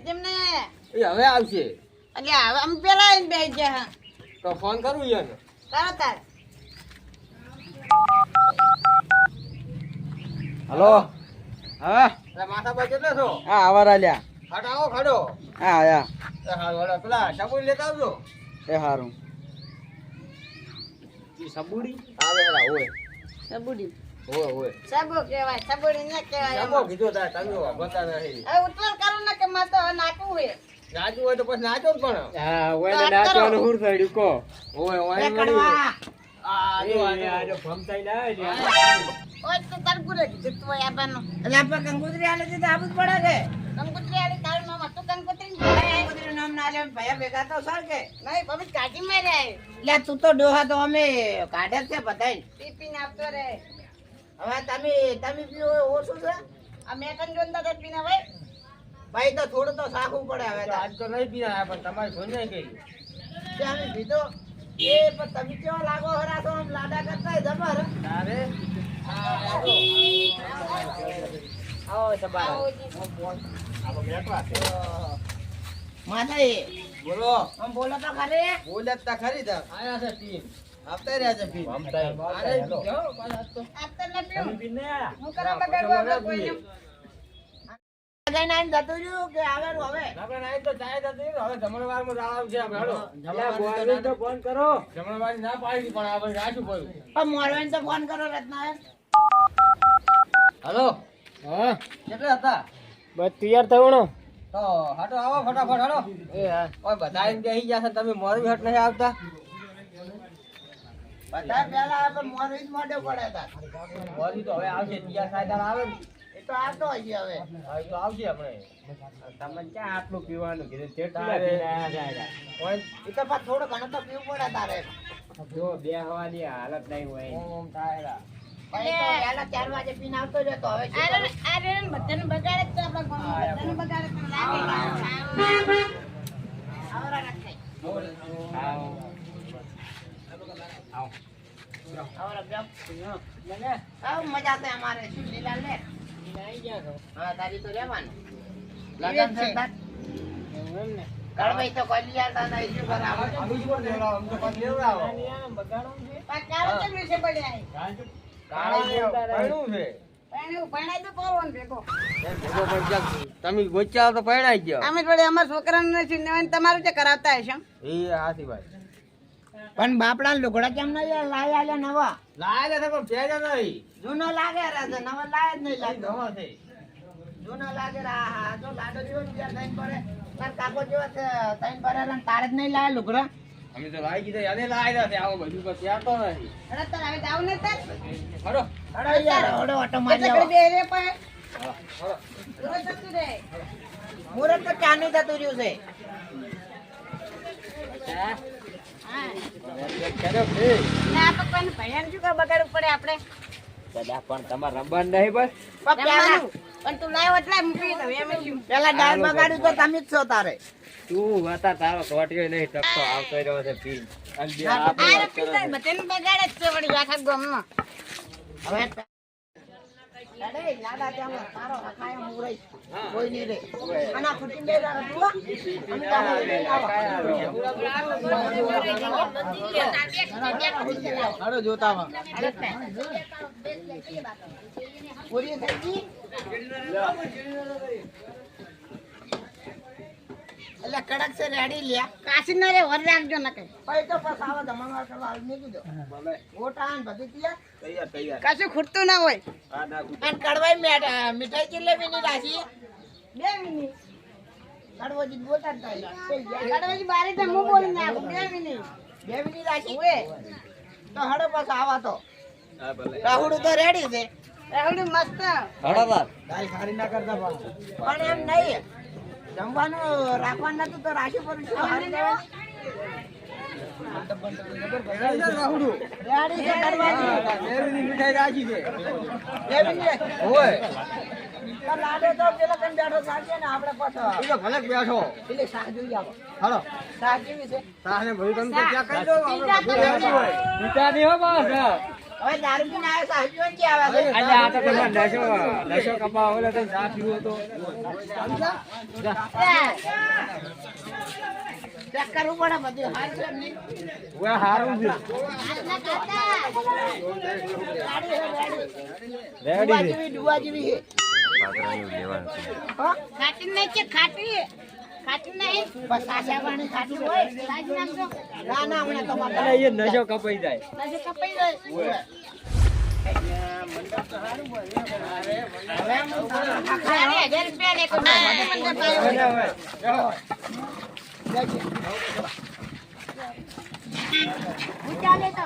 જેમ ને એ હવે આવશે એટલે હવે અમે પેલા આવીને બેસી ગયા તો ફોન કરું યાર તરત હલો હા એટલે માથા પર કેટલા છો હા આવારા લ્યા ખાડો આવો ખાડો હા આયા એ હારું વળો પેલા સાબુડી લેતા આવજો એ હારું સાબુડી આવે હેલા ઓય સબુડી ઓય સબો કહેવાય સબુડી ન કહેવાય સાબો કીધો તા તમે બતા નહીં હવે ઉતવળ કરો ને કે માં તો નાખવું હોય નાચવું હોય તો પછી નાચો જ પણ હા ઓય ને નાચવાનું હુર થયું કો ઓય ઓય એ કડવા આ ભમતાઈ લાવે ઓય તો તરકુરે કીધું તું આબાનો એટલે આપણે કંકુતરી આલે છે તો આબુ જ પડે કે કંકુતરી આલે તારું નામ હતું કંકુતરી કંકુતરી નામ ના લે ભયા ભેગા તો સર કે નહીં પબી કાઢી માર્યા એટલે તું તો ડોહા તો અમે કાઢે છે બધાય પી ને આપતો રે હવે તમે પીઓ ઓછું છે આ મેં કન જોંદા તો પીને ભાઈ તો થોડું તો સાખવું પડે હવે તો આજ તો નહીં પીના પણ તમારી ફોન નહીં કરી અમે પીધો એ પણ તમે કેવા લાગો હરા તો આમ લાડા કરતા જબર તારે આવો સબાર આવો બેઠવા છે માથા બોલો આમ બોલો તો ખરે બોલે તા ખરી તા આયા છે ટીમ આપતા રહ્યા છે ટીમ ભમતાઈ અરે જો પાછા તો આપતો ન પીઓ પીને હું કરવા બગાડવા કોઈ જઈને આઈને જતું રહ્યું કે આવેલું હવે આપણે નાઈ તો ચાય દતી હવે જમણવારમાં જવાનું છે આપણે હાલો જમણવાર તો ફોન કરો જમણવારી ના પાડી પણ આપણે રાખ્યું પડ્યું પણ મોરવાઈને તો ફોન કરો રત્ના હાલો હા કેટલા હતા બસ તૈયાર થવાનો તો હાટો આવો ફટાફટ હાલો એ હા ઓય બધા એમ કહી ગયા છે તમે મોરબી હટ નહીં આવતા બધા પેલા આપણે મોરવી જ મોઢે પડે હતા મોરબી તો હવે આવશે ત્રીજા સાયદાર આવે ને એ તો આવતો હજી હવે હા, એ તો આવશે આપણે તમને ક્યાં આટલું પીવાનું કીધું તારે- ઓય એ તો પાછું થોડું ઘણું તો પીવું પડે તારે જો બે હવાની હાલત નહીં હોય ઓમ તાયરા પછી તો વહેલા 4 વાગે પીને આવતો રહેતો હવે શું કરું? બધાને બગાડે જ છે આપણા ગામમાં. બધાને બગાડે પણ લાગે આવરા રાખે આવરા જામ આવ મજા છે અમારે શું લીલા લે હા તારી તો રહેવાનું લગન છે તાર કળવાઈ તો કોઈ લીયા નહીં શું કરે આપણે આવું શું લેવડાવો અમ તો પાછું લેવડાવો કાળો કેમ વિશે પડ્યા કાળા પૈણું છે પરણાઈ તો કોણ ભેગો એ ભેગો પણ ક્યાંક તમે ગોચ્યા તો પૈણાઈ ગયો અમે થોડી અમારા છોકરાને નથી ને તમારું જે કરાવતા હશે એ હાથી ભાઈ પણ બાપડા લુગડા કેમ નહીં લાયા લે નવા લાય છે પણ ભેગા નહીં જૂનો લાગે રાજા નવા લાય જ નહીં લાગે નવા છે જૂનો લાગે રા હા જો લાડો જેવો જ ત્યાં થઈને પડે તાર કાકો જેવો છે થઈને પડે ને તારે જ નહીં લાયા લુગડા અમે તો લાઈ કીધા યાને લાય છે આવો બધું તો ત્યાં તો નહીં અરે તાર હવે જાવ ને તાર હડો અરે યાર ઓડો ઓટો મારી આવો બે રે પણ મુરત જતું રે મુરત તો ચાનું જતું રહ્યું છે હા કર્યો છે ના તો પણ ભૈયાને શું બગાડવું પડે આપણે દાદા પણ તમારે રમવાનું નહીં બસ પણ તું લાવ્યો એટલે મૂકી દઉં એમ શું પેલા ડાળ બગાડ્યું તો તમે જ છો તારે તું હતા તારો કોટિયો નહીં ટકતો આવતો રહ્યો છે પી અને બે આ આપણે વાત કરો પીતા બધાને બગાડે જ છે વળી આખા ગામમાં હવે અરે લાડા ત્યાં તારો હકાય મુરઈ કોઈ નહીં રે અને ફૂટી બે તું અમે હડો જોતામાં પૂરી થઈ ગઈ એટલે કડક છે રેડી લ્યા કાશી ના રે વર રાખજો ન કઈ પછી તો બસ આવો જમણવાર કરવા આવી નહીં કીધો ઓટા ને બધું તૈયાર તૈયાર કશું ખૂટતું ના હોય આ નાખું અને કડવાઈ મીઠાઈ કેટલી મિનિટ રાખી 2 મિનિટ કડવાજી બોલતા જ નહીં કડવાજી બારે તો હું બોલી નાખું 2 મિનિટ રાખી તો હડો પાછો આવા તો હા ભલે રાહુડું તો રેડી છે રાહુડું મસ્ત હડો બાપ દાલ ખારી ના કરતા પણ એમ નહીં જમવાનું રાખવાનું નતું તો રાશી પર શું હારી દેવાનું? રેડી છે કડવાજી. મીઠાઈ રાખી છે 2 મિનિટ ઓય તો લાડો તો પેલા કન બેઠો સાચે ને આપણે પાછો એ તો ભલે બેઠો પેલી શાક જોઈ આવો હાલો શાક કેવી છે તાને ભાઈ તમે તો ક્યાં કરી દો આપણે બધું રેડી હોય મીઠા નહીં હો બસ હવે દારૂ પીને આવે સાહેબ જોઈને કે આવે છે. એટલે આ તો તમારે નશો કપાવા ઓલે તો ચા પીવો તો ચેક કરવું પડે બધું હાલ છે એમ નહીં. હવે હારું છે હાથના કાકા. ગાડી હે, ગાડી. રેડી છે ડુબા જેવી છે. ખાટી નહીં છે, ખાટી. ખાટી નહીં. બસ સાસાવાણી ખાટી હોય. સાજી નાખજો. ના, ના, હમણાં તમારે. અરે એ નશો કપાઈ જાય નજર કપાઈ જાય. અરે, 1000 રૂપિયા લે કો. મંડપ આવ્યો. હું ચાલે તો.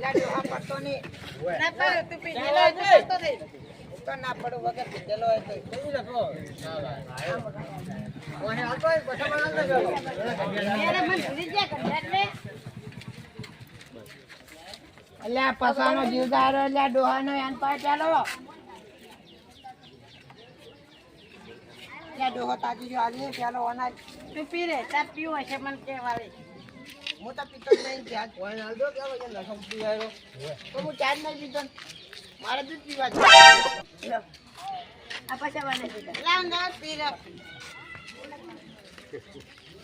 લાડુ આ પડતો નહીં. ના પડે, તું પી ગયેલો હોય તો પડતો થઈ. તો ના પડો વગર પીધેલો હોય તો. ત્યારે મને ભૂલી જાય ઘડિયાળ લે. અલ્યા પસાનો જીવદારો અલ્યા ડોહાનો એન પાસે ચાલો. અલ્યા ડોહો તાજી જો આલી ચાલો ઓના તું પી રે તાર પીવો છે મને કહેવાય. હું તો પીતો જ નહીં ચાર કોઈ હાલ દો કે હવે નશો પી આવ્યો તો હું ચાર નહીં પીતો ને. મારે દૂધ પીવા છે. આ પાછા વાને પીતા લાવ ના પી રે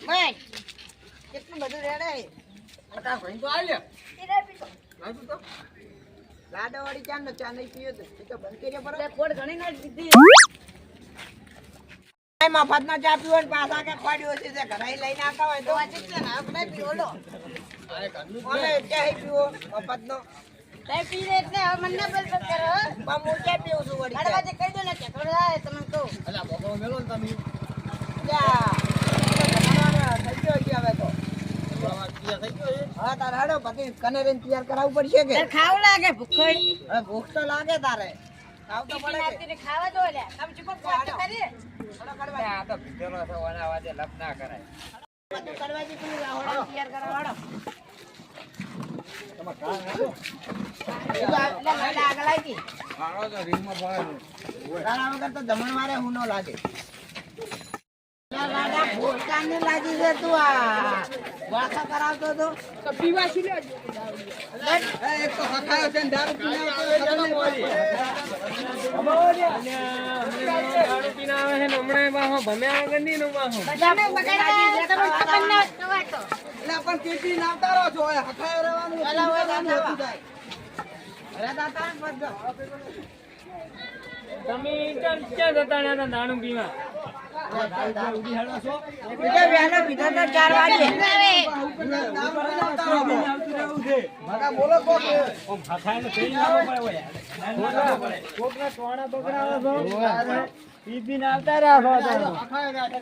ભાઈ કેટલું બધું રેડે અટા ભાઈ તો આલ્યા પીરે પીતો લાગુ તો લાડો વાળી ચા ને ચા નહીં પીયો તો બંધ કરીએ બરાબર ખોડ ઘણી ના દીધી. મફત ના ચા પીવો ને પાછા કે ખોડ્યો છે ઘરે લઈને આવતા હોય તો વાંચી છે ને આપણે પીવડો આય કાનું અમે ચા પીવો મફત નો ચા પી રે એટલે હવે મને ના બલબલ કરો પણ હું ચા પીવું છું વળી અરે કહી દો ને કે થોડા તમે કહો અલા બકો મેલો ને તમે જા થઈ ગયો છે હવે તો તૈયાર થઈ ગયો છે હા તારે હાડો પછી કનેરીને તૈયાર કરાવવું પડશે કે ખાવ લાગે ભૂખડી હવે ભૂખ તો લાગે તારે ખાવ તો પડે કે ખાવા દો લે આમ ચૂપ વાત કરી આ તો ભીતેલો છે ઓના વાદે લપ ના કરાય બધું કરવા દી તું રાવણ તૈયાર કરાવવાડો તમે કાં આવો એ તો આટલા માડા આગળ આવી ગઈ આવો તો રીંગમાં ભરાય રાણા વગર તો જમણવારે હું ન લાગે રાડા ભૂલકાને લાગી છે તું આ વાસા કરાવતો તો પીવા છે એક તો હખાયો છે ને દારૂ પીને દારૂ પીને આવે છે ને હમણાં બાહો ભમ્યા વગર નહીં નો બાહો બધાને બગાડી તમને ખબર ના હોય તો એટલે પણ કેટલી નાવતા રહો છો હવે હખાયો રહેવાનું ચાલો હવે રહેવાનું દાદા. હોતું જાય. અરે દાદા બધો તમે ક્યાં જતા રહ્યા હતા દારૂ પીવા બીજો વહેલો બીજો તો 4 વાગે કાકા બોલો કોક ઓમ હખાઈને થઈ જવો પડે કોકના ટોણા બગડાવે છો પી પીને આવતા રહ્યા છો હખાયો રાખે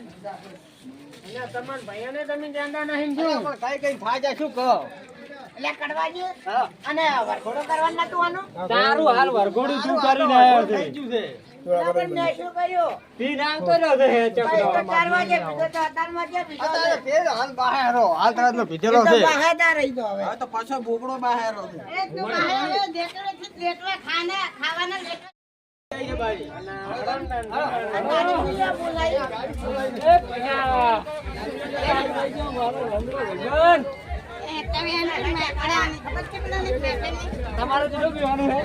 અહીંયા તમારા ભાઈઓને તમે જાણતા નહીં જો પણ કઈ કઈ ફાયદા શું કહો એટલે કડવાજી અને વરઘોડો કરવાનું નતું આનું તારું હાલ વરઘોડું તું કરીને આવ્યો છે થઈ ગયું છે પણ મેં શું કર્યું પીને આવતો રહ્યો છે હે ભાઈ તો 4 ચકડો વાગે બીજો તો 18 વાગે બીજો અત્યારે ફેર હાલ બહાર હાલ તરત નો ભીધેલો તો છે બહાદા રહી ગયો હવે હવે તો પાછો બોકડો બહાર છે એ તું બહાર દેખડે છે લેટવા ખાવાના લેટવા ગાડી બીજા બોલાઈ એ પૈસા એ તમે એને અડાની ખબર છે પેલા ને પેપેની તમારે તો પીવાનું છે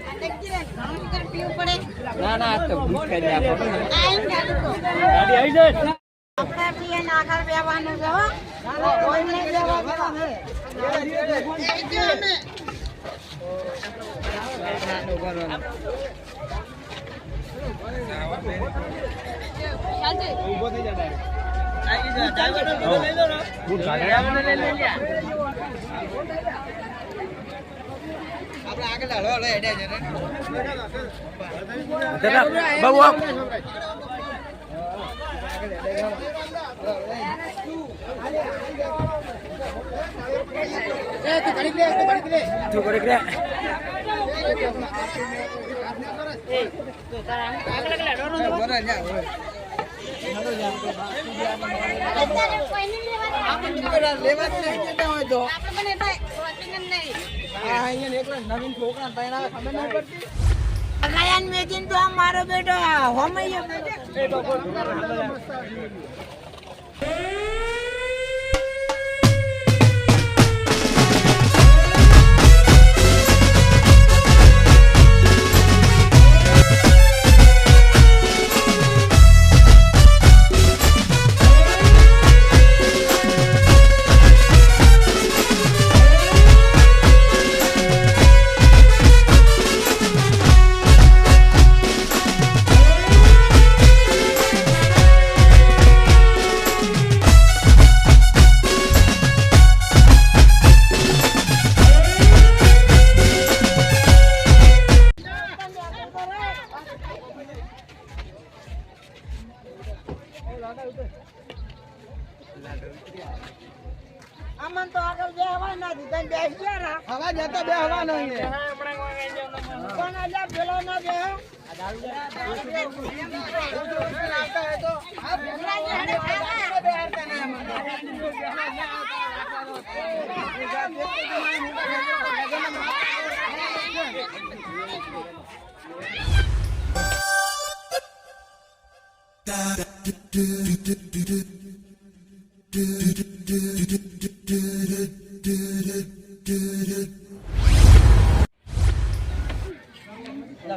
આ દેખી રે ઘણું કર પીવું પડે ના ના તો ભૂખ કરી આપો આઈન ગાડી તો ગાડી આવી જાય આપણે પીએ ને આગળ બેવાનું છે હો કોઈ નહીં બેવા દેવા એ જો અમે ઊભો થઈ જા આવી જા ડ્રાઈવર નો લઈ લો ને હું ગાડી લઈ લે આપણે આગળ હળવા લે હેડે છે બહુ આપ એ તું ઘડી લે તું કરે કે બરાબર જા અત્યારે કોઈ નહીં લેવાનું લેવા જ નહીં જતા હોય તો આપણે મને ભાઈ વોચિંગ નહીં આ અહીંયા એકલા નવીન છોકરા તૈણ આવે ખબર નહીં પડતી અગાયાન મેચિંગ તો આ મારો બેટો હોમૈયો બેટો પૈસા દીધા ને બેસી ગયા ને. હવા જતો બે હવા નહીં કોણ આજા પેલો ના બે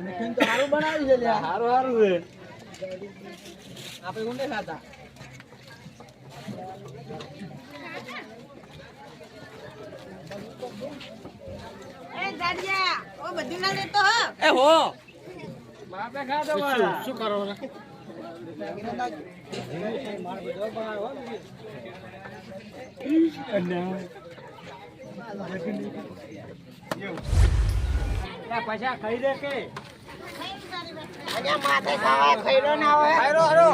મીઠું તો સારું બનાવ્યું છે લ્યા. સારું છે આપણે ઊંડે ખાતા એ જાડિયા ઓ બધું ના લેતો હો એ હો બાપે ખાધો મારા શું કરો પૈસા ખાઈ દે કે અજા માથે ખાવા ખઈરો ના હોય હારો હારો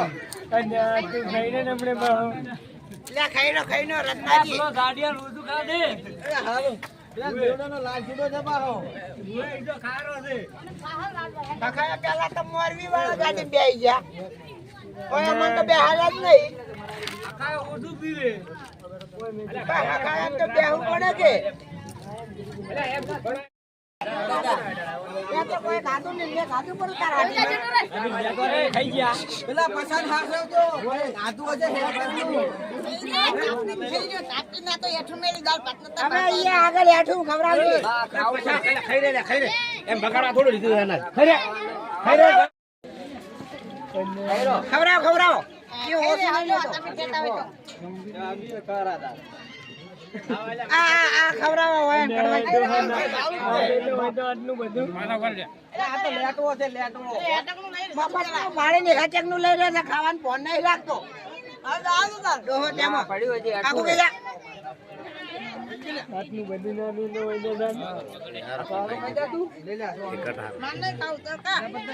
અને તું ખાઈને નમણે બાહો લે ખઈનો રત્નાજી ગાડિયા રોજુ ખા દે એ હારો પેલા દેવડાનો લાલ સીધો છે પાછો એ તો ખારો છે ખખાયા પેલા તો મોરવી વાળા ગાડી બેહી ગયા ઓય મન તો બેહાલા જ નહીં આખા ઓછું પીવે ખખાયા તો બેહવું પડે કે ત્યાં તો કોઈ ખાધું નહીં મેં ખાધું પણ તારા ખાઈ ગયા પેલા પસાર હાસો તો આધું હશે હવે અહીંયા આગળ હેઠું ખવડાવજે ખાઈ રે એમ બગાડવા થોડું લીધું એના ખાઈ રે ખવડાવો કેવું ઓછું નહીં લેતો. આ ખવડાવો હોય ને કડવાઈ. આ તો લેટવો છે લેટવો મફતનું પાણીની હચકનું લઈ લે છે ખાવાનું ફોન નહીં લાગતો ડોહો તેમાં કાકુ કે જા.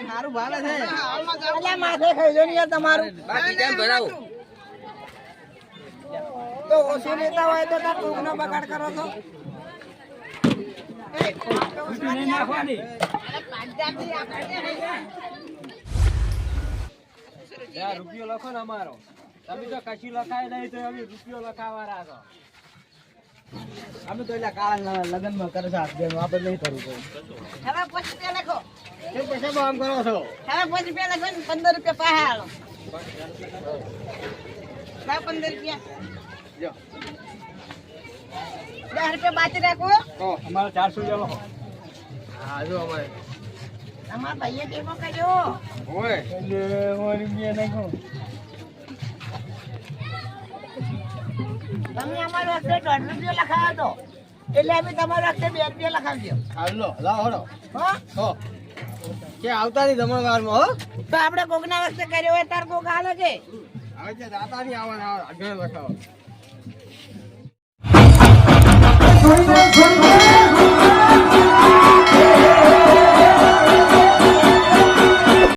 સારું ભાલે છે અલ્યા માથે ખાઈ લો ને યાર તમારું તો ઓછું લેતા હોય તો તાર ટૂંકનો બગાડ કરો છો. રૂપિયો લખો ને અમારો તમે તો કશું લખાય નહીં તો અમે રૂપિયો લખાવા રાખો અમે તો એટલે કાળા લગ્ન માં કરે છે આપવાનું આપણે નહીં કરવું કોઈ હવે 5 રૂપિયા લખો કેમ પૈસા આમ કરો છો હવે 5 રૂપિયા લખો ને 15 રૂપિયા પાહા હાલો લાવ 15 રૂપિયા જો 10 રૂપિયા બાકી રાખો. અમારો 400 રૂપિયા લખો હા જો અમારે તમારા ભાઈએ કેવો કર્યો ઓય તમે અમારો હસ્તે 1.5 રૂપિયા લખાવ્યો હતો એટલે અમે તમારો હસ્તે 2 રૂપિયા લખાવજો. હાલો લાવ હડો હા હો કે આવતા નહીં જમણવારમાં હો તો આપણે કોકના વસ્તે કર્યો હોય તાર કોક હાલે છે. હવે જે દાતા નહીં આવવાના આગળ લખાવો